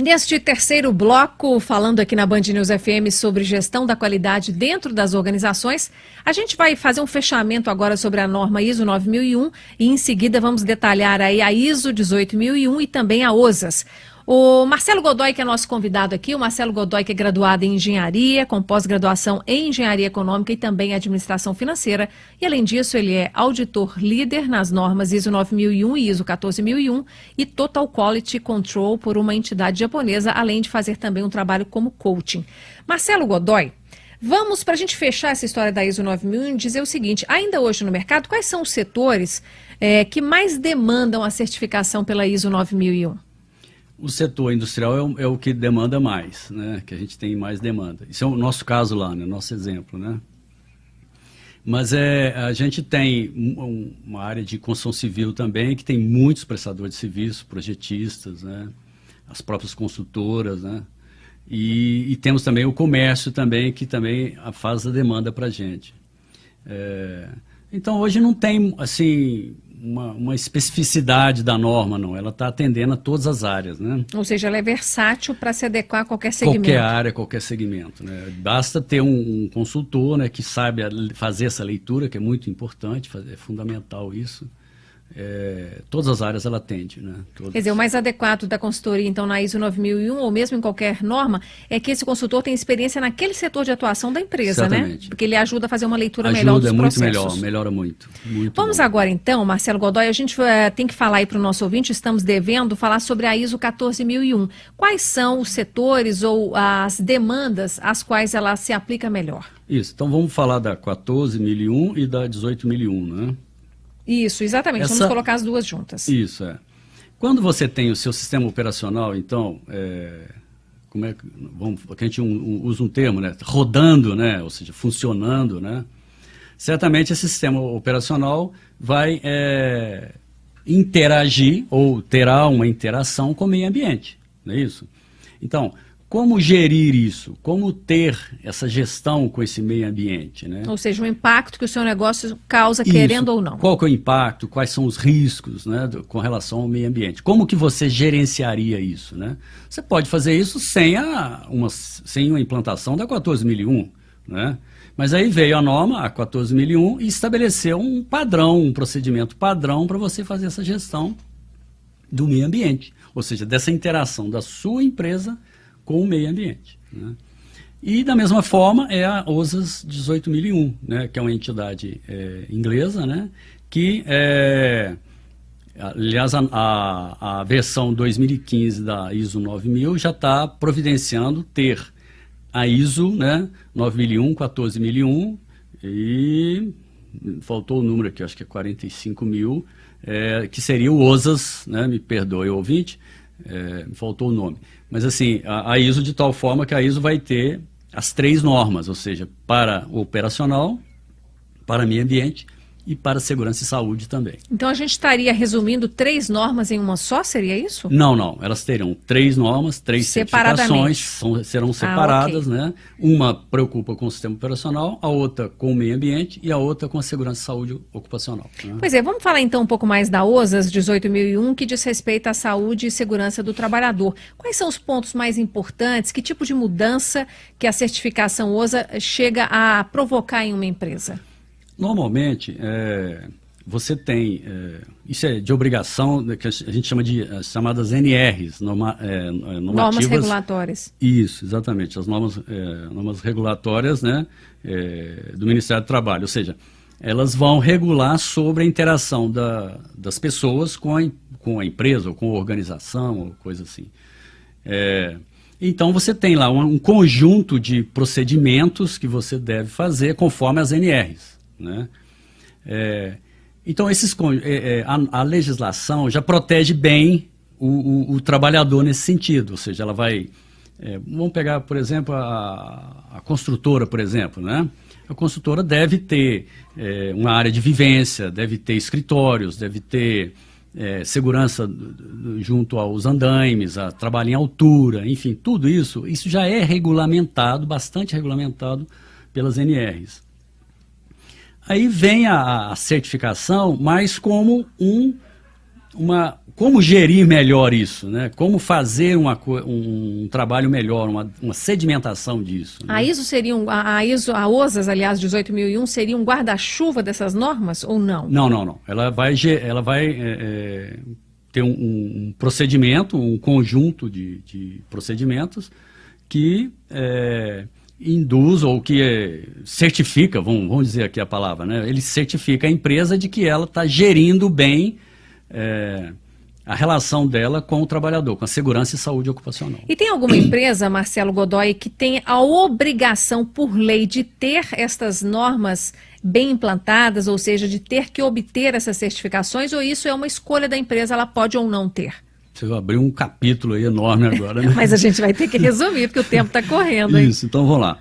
Neste terceiro bloco, falando aqui na Band News FM sobre gestão da qualidade dentro das organizações, a gente vai fazer um fechamento agora sobre a norma ISO 9001 e em seguida vamos detalhar aí a ISO 18001 e também a OSAS. O Marcelo Godoy, que é nosso convidado aqui, o Marcelo Godoy, que é graduado em Engenharia, com pós-graduação em Engenharia Econômica e também Administração Financeira. E, além disso, ele é auditor líder nas normas ISO 9001 e ISO 14001 e Total Quality Control por uma entidade japonesa, além de fazer também um trabalho como coaching. Marcelo Godoy, vamos, para a gente fechar essa história da ISO 9001, dizer o seguinte: ainda hoje no mercado, quais são os setores que mais demandam a certificação pela ISO 9001? O setor industrial é o que demanda mais, né? Que a gente tem mais demanda. Isso é o nosso caso lá, né? Nosso exemplo, né? Mas a gente tem uma área de construção civil também, que tem muitos prestadores de serviço, projetistas, né? As próprias construtoras, né? E temos também o comércio também, que também faz a demanda para a gente. Então, hoje não tem, assim, uma especificidade da norma, não. Ela está atendendo a todas as áreas, né? Ou seja, ela é versátil para se adequar a qualquer segmento. Qualquer área, qualquer segmento, né? Basta ter um consultor, né, que saiba fazer essa leitura, que é muito importante, é fundamental isso. Todas as áreas ela atende, né? Todas. Quer dizer, o mais adequado da consultoria, então, na ISO 9001 ou mesmo em qualquer norma, é que esse consultor tenha experiência naquele setor de atuação da empresa, exatamente, né? Porque ele ajuda a fazer uma leitura melhor dos processos. Ajuda, é muito melhor, melhora muito. Vamos bom. Agora, então, Marcelo Godoy, a gente tem que falar aí para o nosso ouvinte, estamos devendo falar sobre a ISO 14001. Quais são os setores ou as demandas às quais ela se aplica melhor? Isso, então vamos falar da 14001 e da 18001, né? Isso, exatamente. Vamos colocar as duas juntas. Isso, Quando você tem o seu sistema operacional, então, como é que a gente usa um termo, né? Rodando, né? Ou seja, funcionando, né? Certamente esse sistema operacional vai interagir ou terá uma interação com o meio ambiente, não é isso? Então, como gerir isso? Como ter essa gestão com esse meio ambiente, né? Ou seja, o impacto que o seu negócio causa, querendo ou não. Qual que é o impacto? Quais são os riscos, né, com relação ao meio ambiente? Como que você gerenciaria isso, né? Você pode fazer isso sem uma implantação da 14001, né? Mas aí veio a norma, a 14001, e estabeleceu um padrão, um procedimento padrão para você fazer essa gestão do meio ambiente. Ou seja, dessa interação da sua empresa com o meio ambiente, né? E da mesma forma é a OSAS 18001, né, que é uma entidade inglesa, né, que aliás a versão 2015 da ISO 9000 já está providenciando ter a ISO, né, 9001, 14001 e faltou o número aqui, acho que é 45.000, que seria o OSAS, né, me perdoe o ouvinte, me faltou o nome. Mas assim, a ISO de tal forma que a ISO vai ter as três normas, ou seja, para o operacional, para meio ambiente e para segurança e saúde também. Então a gente estaria resumindo 3 normas em uma só, seria isso? Não, elas terão 3 normas, 3 certificações, serão separadas, okay, né? Uma preocupa com o sistema operacional, a outra com o meio ambiente e a outra com a segurança e saúde ocupacional, né? Pois é, vamos falar então um pouco mais da OSAS 18001, que diz respeito à saúde e segurança do trabalhador. Quais são os pontos mais importantes, que tipo de mudança que a certificação OSA chega a provocar em uma empresa? Normalmente, você tem, isso é de obrigação, que a gente chama de as chamadas NRs, normas regulatórias. Isso, exatamente, as normas regulatórias, né, do Ministério do Trabalho, ou seja, elas vão regular sobre a interação das pessoas com a empresa, ou com a organização, ou coisa assim. Então você tem lá um conjunto de procedimentos que você deve fazer conforme as NRs. Né? Então a legislação já protege bem o trabalhador nesse sentido, ou seja, ela vai, vamos pegar, por exemplo, a construtora, por exemplo, né? A construtora deve ter uma área de vivência, deve ter escritórios, deve ter segurança junto aos andaimes, a trabalho em altura, enfim, tudo isso já é regulamentado, bastante regulamentado pelas NRs. Aí vem a certificação, mas como como gerir melhor isso, né? Como fazer um trabalho melhor, uma sedimentação disso. Né? A ISO seria a OSAS, aliás, 18.001, seria um guarda-chuva dessas normas ou não? Não. Ela vai ter um procedimento, um conjunto de procedimentos que induz ou que certifica, vamos dizer aqui a palavra, né? Ele certifica a empresa de que ela está gerindo bem a relação dela com o trabalhador, com a segurança e saúde ocupacional. E tem alguma empresa, Marcelo Godoy, que tem a obrigação por lei de ter estas normas bem implantadas, ou seja, de ter que obter essas certificações, ou isso é uma escolha da empresa, ela pode ou não ter? Você abriu um capítulo aí enorme agora, né? Mas a gente vai ter que resumir, porque o tempo está correndo. Hein? Isso, então vamos lá.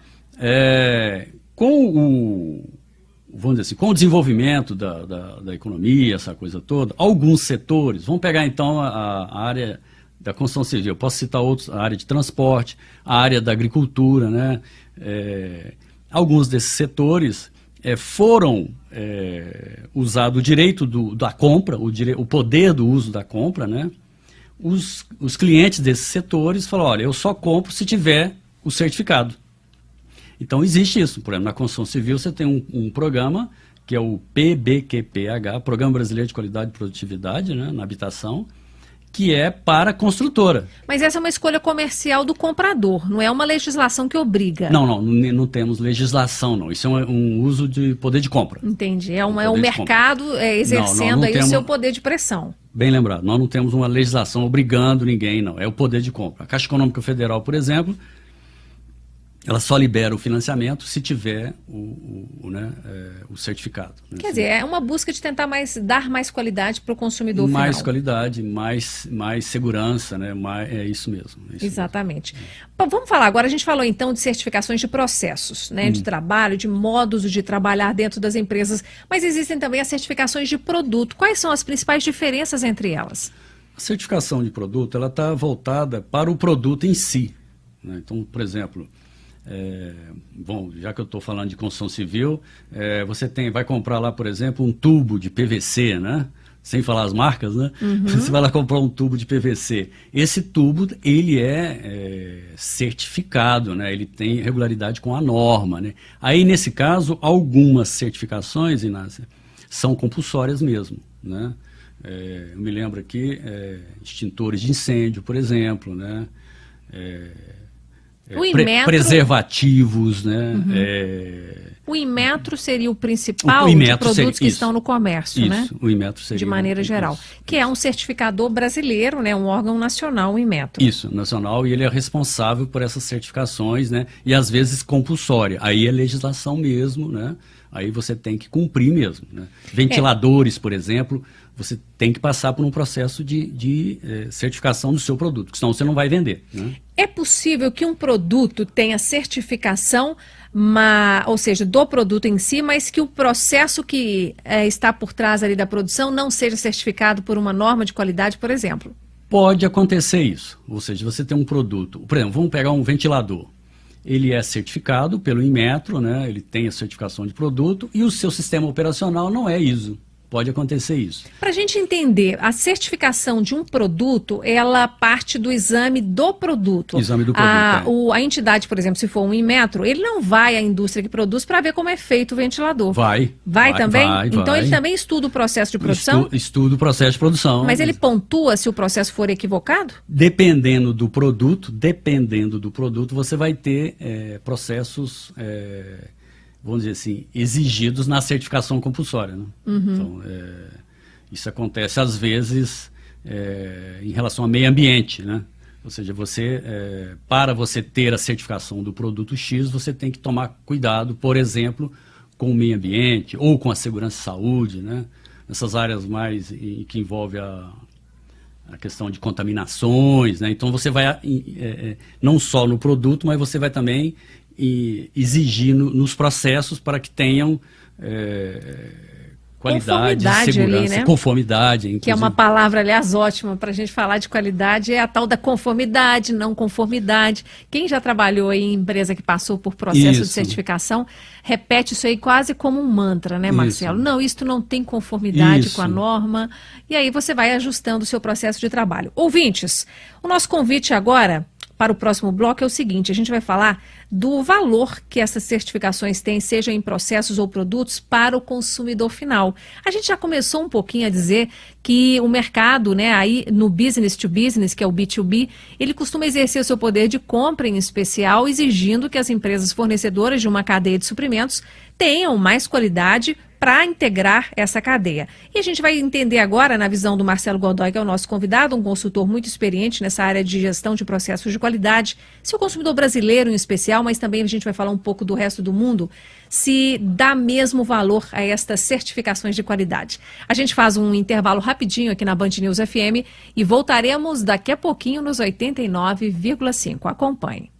Vamos dizer assim, com o desenvolvimento da economia, essa coisa toda, alguns setores, vamos pegar então a área da construção civil, eu posso citar outros, a área de transporte, a área da agricultura, né? Alguns desses setores foram usados o direito da compra, o poder do uso da compra, né? Os clientes desses setores falaram, olha, eu só compro se tiver o certificado. Então existe isso, por exemplo, na construção civil você tem um programa, que é o PBQPH, Programa Brasileiro de Qualidade e Produtividade, né, na habitação, que é para a construtora. Mas essa é uma escolha comercial do comprador, não é uma legislação que obriga. Não temos legislação, não. Isso é um uso de poder de compra. Entendi, é o mercado exercendo aí o seu poder de pressão. Bem lembrado, nós não temos uma legislação obrigando ninguém, não. É o poder de compra. A Caixa Econômica Federal, por exemplo, ela só libera o financiamento se tiver o certificado. Né? Quer dizer, é uma busca de tentar dar mais qualidade para o consumidor final. Mais qualidade, mais segurança, né? É isso mesmo. Exatamente. Vamos falar agora, a gente falou então de certificações de processos, né? De trabalho, de modos de trabalhar dentro das empresas, mas existem também as certificações de produto. Quais são as principais diferenças entre elas? A certificação de produto, ela está voltada para o produto em si. Né? Então, por exemplo... já que eu estou falando de construção civil, você vai comprar lá, por exemplo, um tubo de PVC, né? Sem falar as marcas, né? Você vai lá comprar um tubo de PVC. Esse tubo, ele é certificado, né? Ele tem regularidade com a norma, né? Aí, nesse caso, algumas certificações, Inácia, são compulsórias mesmo, né? Eu me lembro aqui, extintores de incêndio, por exemplo, né? Preservativos, né? O Inmetro seria o principal de produtos que estão no comércio, né? O Inmetro seria. De maneira geral. Que é um certificador brasileiro, né? Um órgão nacional, o Inmetro. Isso, nacional, e ele é responsável por essas certificações, né? E às vezes compulsória. Aí é legislação mesmo, né? Aí você tem que cumprir mesmo, né? Ventiladores, por exemplo, você tem que passar por um processo de certificação do seu produto, porque senão você não vai vender, né? É possível que um produto tenha certificação, ou seja, do produto em si, mas que o processo que está por trás ali da produção não seja certificado por uma norma de qualidade, por exemplo? Pode acontecer isso. Ou seja, você tem um produto, por exemplo, vamos pegar um ventilador. Ele é certificado pelo Inmetro, né? Ele tem a certificação de produto e o seu sistema operacional não é ISO. Pode acontecer isso. Para a gente entender, a certificação de um produto, ela parte do exame do produto. Exame do produto, a entidade, por exemplo, se for um Inmetro, ele não vai à indústria que produz para ver como é feito o ventilador. Vai também? Vai. Então ele também estuda o processo de produção? Estuda o processo de produção. Mas ele pontua se o processo for equivocado? Dependendo do produto, você vai ter processos... vamos dizer assim, exigidos na certificação compulsória. Né? Então, isso acontece às vezes em relação ao meio ambiente, né? Ou seja, para você ter a certificação do produto X, você tem que tomar cuidado, por exemplo, com o meio ambiente ou com a segurança e saúde, né? Nessas áreas mais que envolve a questão de contaminações, né? Então você vai não só no produto, mas você vai também exigir nos processos para que tenham qualidade, conformidade segurança, ali, né? conformidade. Inclusive. Que é uma palavra, aliás, ótima para a gente falar de qualidade, é a tal da conformidade, não conformidade. Quem já trabalhou em empresa que passou por processo de certificação, repete isso aí quase como um mantra, né, Marcelo? Não, isto não tem conformidade com a norma. E aí você vai ajustando o seu processo de trabalho. Ouvintes, o nosso convite agora para o próximo bloco é o seguinte: a gente vai falar do valor que essas certificações têm, seja em processos ou produtos, para o consumidor final. A gente já começou um pouquinho a dizer que o mercado, né, aí no business to business, que é o B2B, ele costuma exercer o seu poder de compra em especial, exigindo que as empresas fornecedoras de uma cadeia de suprimentos tenham mais qualidade para integrar essa cadeia. E a gente vai entender agora, na visão do Marcelo Godoy, que é o nosso convidado, um consultor muito experiente nessa área de gestão de processos de qualidade, se o consumidor brasileiro em especial, mas também a gente vai falar um pouco do resto do mundo, se dá mesmo valor a estas certificações de qualidade. A gente faz um intervalo rapidinho aqui na Band News FM e voltaremos daqui a pouquinho nos 89,5. Acompanhe.